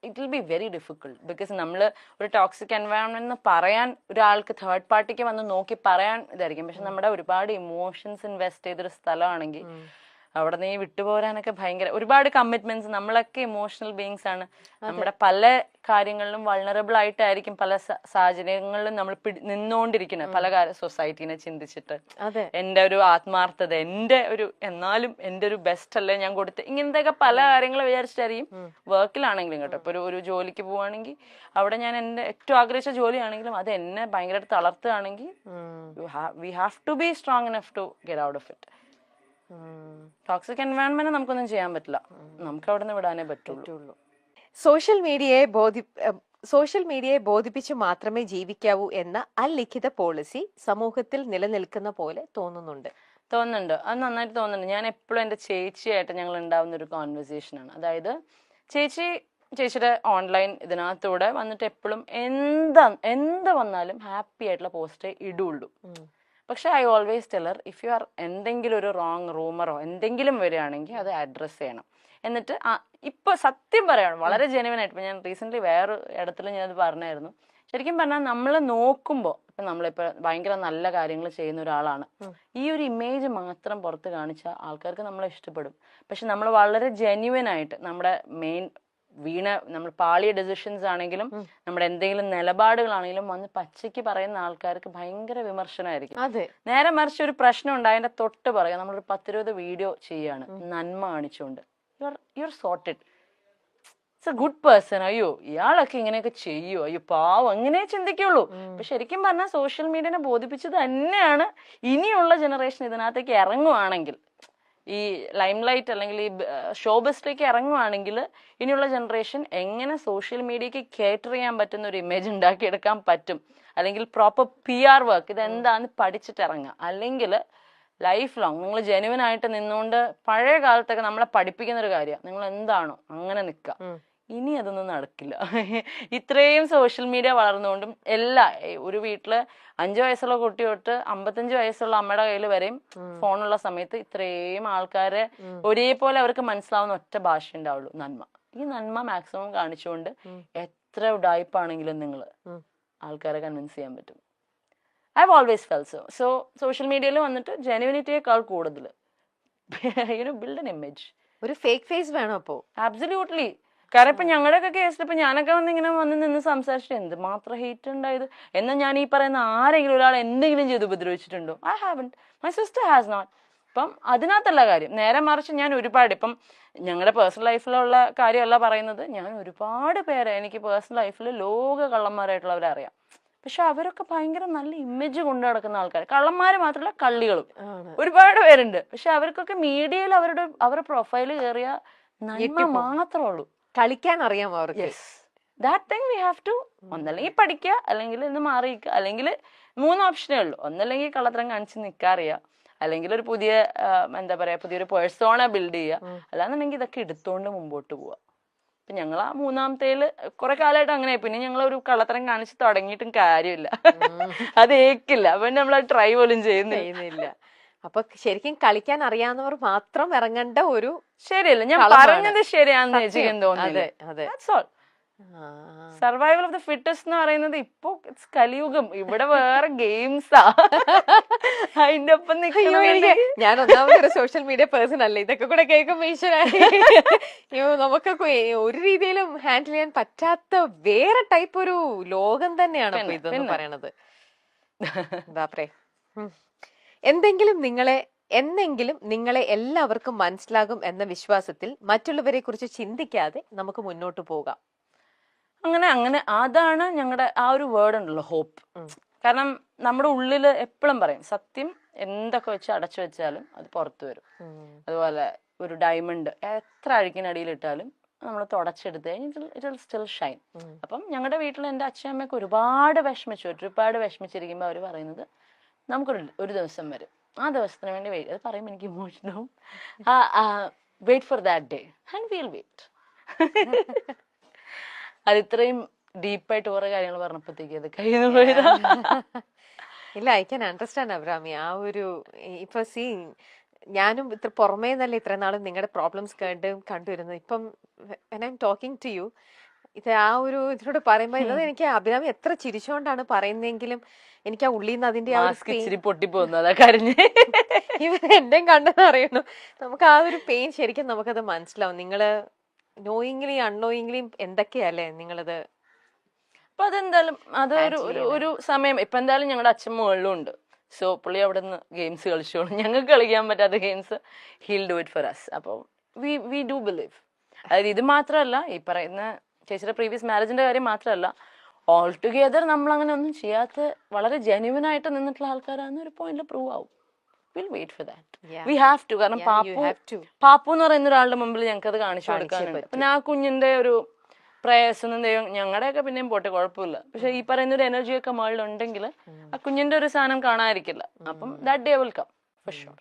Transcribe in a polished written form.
It will be very difficult. Because നമ്മൾ ഒരു toxic environment എന്ന് പറയാൻ ഒരാൾക്ക് തേർഡ് പാർട്ടിക്ക് വന്ന് നോക്കി പറയാൻ ഇതായിരിക്കും. പക്ഷെ നമ്മുടെ ഒരുപാട് ഇമോഷൻസ് ഇൻവെസ്റ്റ് ചെയ്തൊരു സ്ഥലമാണെങ്കിൽ അവിടെ നിന്ന് ഈ വിട്ടുപോരാനൊക്കെ ഭയങ്കര ഒരുപാട് കമ്മിറ്റ്മെന്റ്സ്. നമ്മളൊക്കെ ഇമോഷണൽ ബീങ്സ് ആണ്. നമ്മുടെ പല കാര്യങ്ങളിലും വൾണറബിൾ ആയിട്ടായിരിക്കും പല സാഹചര്യങ്ങളിലും നമ്മൾ നിന്നുകൊണ്ടിരിക്കുന്നത്. പല സൊസൈറ്റീനെ ചിന്തിച്ചിട്ട് എന്റെ ഒരു ആത്മാർത്ഥത, എന്റെ ഒരു എന്നാലും എന്റെ ഒരു ബെസ്റ്റ് അല്ലേ ഞാൻ കൊടുത്ത്, ഇങ്ങനത്തെ പല കാര്യങ്ങൾ വിചാരിച്ചിട്ടായിരിക്കും വർക്കിലാണെങ്കിലും കേട്ടോ. ഇപ്പൊ ഒരു ജോലിക്ക് പോവാണെങ്കിൽ അവിടെ ഞാൻ എന്റെ ഏറ്റവും ആഗ്രഹിച്ച ജോലിയാണെങ്കിലും അത് എന്നെ ഭയങ്കരമായിട്ട് തളർത്തുകയാണെങ്കിൽ we have to be strong enough to get out of it. Toxic environment നമുക്കൊന്നും ചെയ്യാൻ പറ്റില്ല, നമുക്ക് അവിടെ നിന്ന് വിടാനേ പറ്റുള്ളൂ. സോഷ്യൽ മീഡിയയെ ബോധിപ്പിച്ച് മാത്രമേ ജീവിക്കാവൂ എന്ന അലിഖിത പോളിസി സമൂഹത്തിൽ നിലനിൽക്കുന്ന പോലെ തോന്നുന്നുണ്ട്. അത് നന്നായിട്ട് തോന്നുന്നുണ്ട്. ഞാൻ എപ്പോഴും എന്റെ ചേച്ചിയായിട്ട് ഞങ്ങൾ ഉണ്ടാവുന്ന ഒരു കോൺവെർസേഷൻ ആണ്. അതായത് ചേച്ചിയുടെ ഓൺലൈൻ ഇതിനകത്തൂടെ വന്നിട്ട് എപ്പോഴും എന്ത് വന്നാലും ഹാപ്പി ആയിട്ടുള്ള പോസ്റ്റേ ഇടുള്ളൂ. പക്ഷെ I always teller, if you are എന്തെങ്കിലും ഒരു റോങ് റൂമറോ എന്തെങ്കിലും വരികയാണെങ്കിൽ അത് അഡ്രസ് ചെയ്യണം. എന്നിട്ട് ഇപ്പൊ സത്യം പറയണം, വളരെ ജെനുവൻ ആയിട്ട്. ഇപ്പൊ ഞാൻ റീസെന്റ് വേറെ ഇടത്തിൽ ഞാനത് പറഞ്ഞായിരുന്നു. ശരിക്കും പറഞ്ഞാൽ നമ്മൾ നോക്കുമ്പോൾ ഇപ്പൊ നമ്മളിപ്പോ ഭയങ്കര നല്ല കാര്യങ്ങൾ ചെയ്യുന്ന ഒരാളാണ്, ഈ ഒരു ഇമേജ് മാത്രം പുറത്ത് കാണിച്ചാൽ ആൾക്കാർക്ക് നമ്മളെ ഇഷ്ടപ്പെടും. പക്ഷെ നമ്മൾ വളരെ ജെന്യുവൻ ആയിട്ട് നമ്മുടെ മെയിൻ നമ്മൾ പാളിയ ഡെസിഷൻസ് ആണെങ്കിലും നമ്മുടെ എന്തെങ്കിലും നിലപാടുകളാണെങ്കിലും വന്ന് പച്ചയ്ക്ക് പറയുന്ന ആൾക്കാർക്ക് ഭയങ്കര വിമർശനമായിരിക്കും. നേരെ മറിച്ച് ഒരു പ്രശ്നം ഉണ്ടായതിന്റെ തൊട്ട് പറയാം, നമ്മളൊരു 10-20 വീഡിയോ ചെയ്യാണ് നന്മ കാണിച്ചുകൊണ്ട്, you are sorted, it's A good person, അയ്യോ ഇയാളൊക്കെ ഇങ്ങനെയൊക്കെ ചെയ്യോ, അയ്യോ പാവം, അങ്ങനെ ചിന്തിക്കുള്ളൂ. അപ്പൊ ശരിക്കും പറഞ്ഞാൽ സോഷ്യൽ മീഡിയനെ ബോധിപ്പിച്ചത് തന്നെയാണ് ഇനിയുള്ള ജനറേഷൻ ഇതിനകത്തേക്ക് ഇറങ്ങുവാണെങ്കിൽ, ഈ ലൈം ലൈറ്റ് അല്ലെങ്കിൽ ഈ ഷോബസിലേക്ക് ഇറങ്ങുവാണെങ്കിൽ ഇനിയുള്ള ജനറേഷൻ എങ്ങനെ സോഷ്യൽ മീഡിയക്ക് കേറ്റർ ചെയ്യാൻ പറ്റുന്ന ഒരു ഇമേജ് ഉണ്ടാക്കിയെടുക്കാൻ പറ്റും, അല്ലെങ്കിൽ പ്രോപ്പർ PR വർക്ക് ഇതെന്താന്ന് പഠിച്ചിട്ട് ഇറങ്ങുക. അല്ലെങ്കിൽ ലൈഫ് ലോങ് നിങ്ങൾ ജെനുവൻ ആയിട്ട് നിന്നുകൊണ്ട്, പഴയ കാലത്തൊക്കെ നമ്മളെ പഠിപ്പിക്കുന്ന ഒരു കാര്യമാണ് നിങ്ങൾ എന്താണോ അങ്ങനെ നിൽക്കുക. ഇനി അതൊന്നും നടക്കില്ല. ഇത്രയും സോഷ്യൽ മീഡിയ വളർന്നുകൊണ്ടും ഒരു വീട്ടില് 5 വയസ്സുള്ള കുട്ടി തൊട്ട് 55 വയസ്സുള്ള അമ്മയുടെ കയ്യിൽ വരെയും ഫോണുള്ള സമയത്ത് ഇത്രയും ആൾക്കാരെ ഒരേപോലെ അവർക്ക് മനസ്സിലാവുന്ന ഒറ്റ ഭാഷ ഉണ്ടാവുള്ളൂ, നന്മ. ഈ നന്മ മാക്സിമം കാണിച്ചുകൊണ്ട് എത്ര ഉഡായിപ്പാണെങ്കിലും നിങ്ങൾ ആൾക്കാരെ കൺവിൻസ് ചെയ്യാൻ പറ്റും. I have always felt so social മീഡിയയിൽ വന്നിട്ട് ജെനുവിനിറ്റിയേക്കാൾ കൂടുതൽ ബിൽഡ് എൻ ഇമേജ്, ഒരു ഫേക്ക് ഫേസ് വേണം. അപ്പോ ആബ്സല്യൂട്ട്ലി. കാരണം ഇപ്പൊ ഞങ്ങളുടെയൊക്കെ കേസിൽ ഇപ്പൊ ഞാനൊക്കെ വന്ന് നിന്ന് സംസാരിച്ചിട്ട് എന്ത് മാത്രം ഹേറ്റ് ഉണ്ടായത്. എന്നാൽ ഞാൻ ഈ പറയുന്ന ആരെങ്കിലും ഒരാൾ എന്തെങ്കിലും ചെയ്ത് ഉപദ്രവിച്ചിട്ടുണ്ടോ? I haven't, my sister has not. ഇപ്പം അതിനകത്തല്ല കാര്യം. നേരെ മറിച്ച് ഞാൻ ഒരുപാട്, ഇപ്പം ഞങ്ങളുടെ പേഴ്സണൽ ലൈഫിലുള്ള കാര്യമല്ല പറയുന്നത്, ഞാൻ ഒരുപാട് പേരെ എനിക്ക് പേഴ്സണൽ ലൈഫിൽ ലോക കള്ളന്മാരായിട്ടുള്ളവരെ അറിയാം. പക്ഷെ അവരൊക്കെ ഭയങ്കര നല്ല ഇമേജ് കൊണ്ടു നടക്കുന്ന ആൾക്കാർ, കള്ളന്മാര് മാത്രമല്ല കള്ളികളും ഒരുപാട് പേരുണ്ട്. പക്ഷെ അവർക്കൊക്കെ മീഡിയയിൽ അവരുടെ പ്രൊഫൈൽ കയറിയ നന്മ മാത്രമേ ഉള്ളൂ. കളിക്കാൻ അറിയാമോ അവർക്ക്? That thing we have to, ഒന്നല്ലെങ്കിൽ പഠിക്കുക, അല്ലെങ്കിൽ ഇന്ന് മാറിയിക്കുക, അല്ലെങ്കിൽ 3 ഓപ്ഷനേ ഉള്ളൂ. ഒന്നല്ലെങ്കിൽ കള്ളത്തരം കാണിച്ച് നിൽക്കാറിയാം, അല്ലെങ്കിൽ ഒരു പുതിയൊരു പേഴ്സോണ ബിൽഡ് ചെയ്യുക, അല്ലാന്നുണ്ടെങ്കിൽ ഇതൊക്കെ എടുത്തോണ്ട് മുമ്പോട്ട് പോവുക. ഇപ്പൊ ഞങ്ങൾ ആ 3ാമത്തേല് കുറെ കാലമായിട്ട് അങ്ങനെ. പിന്നെ ഞങ്ങൾ ഒരു കള്ളത്തരം കാണിച്ച് തുടങ്ങിയിട്ടും കാര്യമില്ല, അത് ഏക്കില്ല. അപ്പൊ നമ്മൾ ട്രൈ പോലും ചെയ്യുന്നില്ല. അപ്പൊ ശരിക്കും കളിക്കാൻ അറിയാവുന്നവർ മാത്രം ഇറങ്ങേണ്ട ഒരു, ശരിയല്ല ഞാൻ പറഞ്ഞത് ശരിയാണെന്ന് ചേച്ചിക്ക് തോന്നുന്നില്ല. സർവൈവൽ ഓഫ് ദ ഫിറ്റസ്റ്റ് എന്ന് പറയുന്നത് ഇപ്പൊ കലിയുഗം, ഇവിടെ വേറെ ഗെയിംസാ അതിന്റെ ഒപ്പം. ഞാൻ ഒന്നാമതൊരു സോഷ്യൽ മീഡിയ പേഴ്സൺ അല്ല, ഇതൊക്കെ കൂടെ കേൾക്കുമ്പോ നമുക്കൊക്കെ ഒരു രീതിയിലും ഹാൻഡിൽ ചെയ്യാൻ പറ്റാത്ത വേറെ ടൈപ്പ് ഒരു ലോകം തന്നെയാണ് ഇതെന്ന് പറയണത്. ബാപ്രേ. എന്നെങ്കിലും നിങ്ങളെ എല്ലാവർക്കും മനസ്സിലാകും എന്ന വിശ്വാസത്തിൽ മറ്റുള്ളവരെ കുറിച്ച് ചിന്തിക്കാതെ നമുക്ക് മുന്നോട്ട് പോകാം. അങ്ങനെ അതാണ് ഞങ്ങളുടെ ആ ഒരു വേർഡ് ഉണ്ടല്ലോ, ഹോപ്പ്. കാരണം നമ്മുടെ ഉള്ളിൽ എപ്പോഴും പറയും, സത്യം എന്തൊക്കെ വെച്ച് അടച്ചു വെച്ചാലും അത് പുറത്തു വരും. അതുപോലെ ഒരു ഡയമണ്ട് എത്ര അഴുക്കിനടിയിൽ ഇട്ടാലും നമ്മൾ തുടച്ചെടുത്ത് കഴിഞ്ഞാൽ ഇറ്റ് വിൽ സ്റ്റിൽ ഷൈൻ. അപ്പം ഞങ്ങളുടെ വീട്ടിൽ എൻ്റെ അച്ഛനമ്മയൊക്കെ ഒരുപാട് വിഷമിച്ചിരിക്കുമ്പോൾ അവർ പറയുന്നത്, നമുക്കൊരു ദിവസം വരും, ആ ദിവസത്തിന് വേണ്ടി വെയിറ്റ്. അത് പറയുമ്പോൾ എനിക്ക് ഇമോഷനാവും. Wait for that day and will wait. അത് ഇത്രയും ഡീപ്പായിട്ട് കുറെ കാര്യങ്ങൾ പറഞ്ഞപ്പോഴത്തേക്ക് അത് കയ്യിൽ പോയതാ. ഇല്ല, ഐ ക്യാൻ അണ്ടർസ്റ്റാൻഡ് അബ്രാമി. ആ ഒരു ഇപ്പൊ ഞാനും ഇത്ര പുറമേ നല്ല ഇത്ര നാളും നിങ്ങളുടെ പ്രോബ്ലംസ് കണ്ടുവരുന്നത്. ഇപ്പം when I'm talking to you, ഇത് ആ ഒരു ഇതിനോട് പറയുമ്പോ ഇത് എനിക്ക് അഭിരാമി എത്ര ചിരിച്ചോണ്ടാണ് പറയുന്നെങ്കിലും എനിക്ക് ആ ഉള്ളിൽ നിന്ന് അതിന്റെ ആ ഒരു മാസ്ക് ഇച്ചിരി പൊട്ടിപ്പോന്നു അതാ കരഞ്ഞ്. ഇവർ എന്റെയും കണ്ടെന്ന് അറിയണു. നമുക്ക് ആ ഒരു പെയിൻ ശരിക്കും നമുക്കത് മനസ്സിലാവും. നിങ്ങള് നോയിങ്ലി അൺനോയിങ്ലി എന്തൊക്കെയല്ലേ നിങ്ങളത്. അപ്പൊ അതെന്തായാലും അത് ഒരു സമയം ഇപ്പൊ എന്തായാലും ഞങ്ങളുടെ അച്ഛൻ മുകളിലും ഉണ്ട്. സോ പുള്ളി അവിടെ നിന്ന് ഗെയിംസ് കളിച്ചോളും. ഞങ്ങൾക്ക് കളിക്കാൻ പറ്റാത്ത games he'll do it for us. അപ്പോൾ വി ഡു ബിലീവ്. അതായത് ഇത് മാത്രമല്ല, ഈ പറയുന്ന ചേച്ചിയുടെ പ്രീവിയസ് മാരേജിന്റെ കാര്യം മാത്രമല്ല, ഓൾ ടുഗെദർ നമ്മൾ അങ്ങനെ ഒന്നും ചെയ്യാത്ത വളരെ ജെന്യുവൻ ആയിട്ട് നിന്നിട്ടുള്ള ആൾക്കാരാണ് ഒരു പോയിന്റിൽ പ്രൂവ് ആവും. Will wait for that. We have to. കാരണം പാപ്പു എന്ന് പറയുന്ന ഒരാളുടെ മുമ്പിൽ ഞങ്ങൾക്ക് അത് കാണിച്ചു കൊടുക്കാനുണ്ട്. പിന്നെ ആ കുഞ്ഞിന്റെ ഒരു പ്രയാസം ദൈവം ഞങ്ങളുടെയൊക്കെ പിന്നെയും പോട്ടെ, കുഴപ്പമില്ല. പക്ഷെ ഈ പറയുന്ന ഒരു എനർജിയൊക്കെ മുകളിലുണ്ടെങ്കിൽ ആ കുഞ്ഞിന്റെ ഒരു സാധനം കാണാതിരിക്കില്ല. അപ്പം that day will come for sure.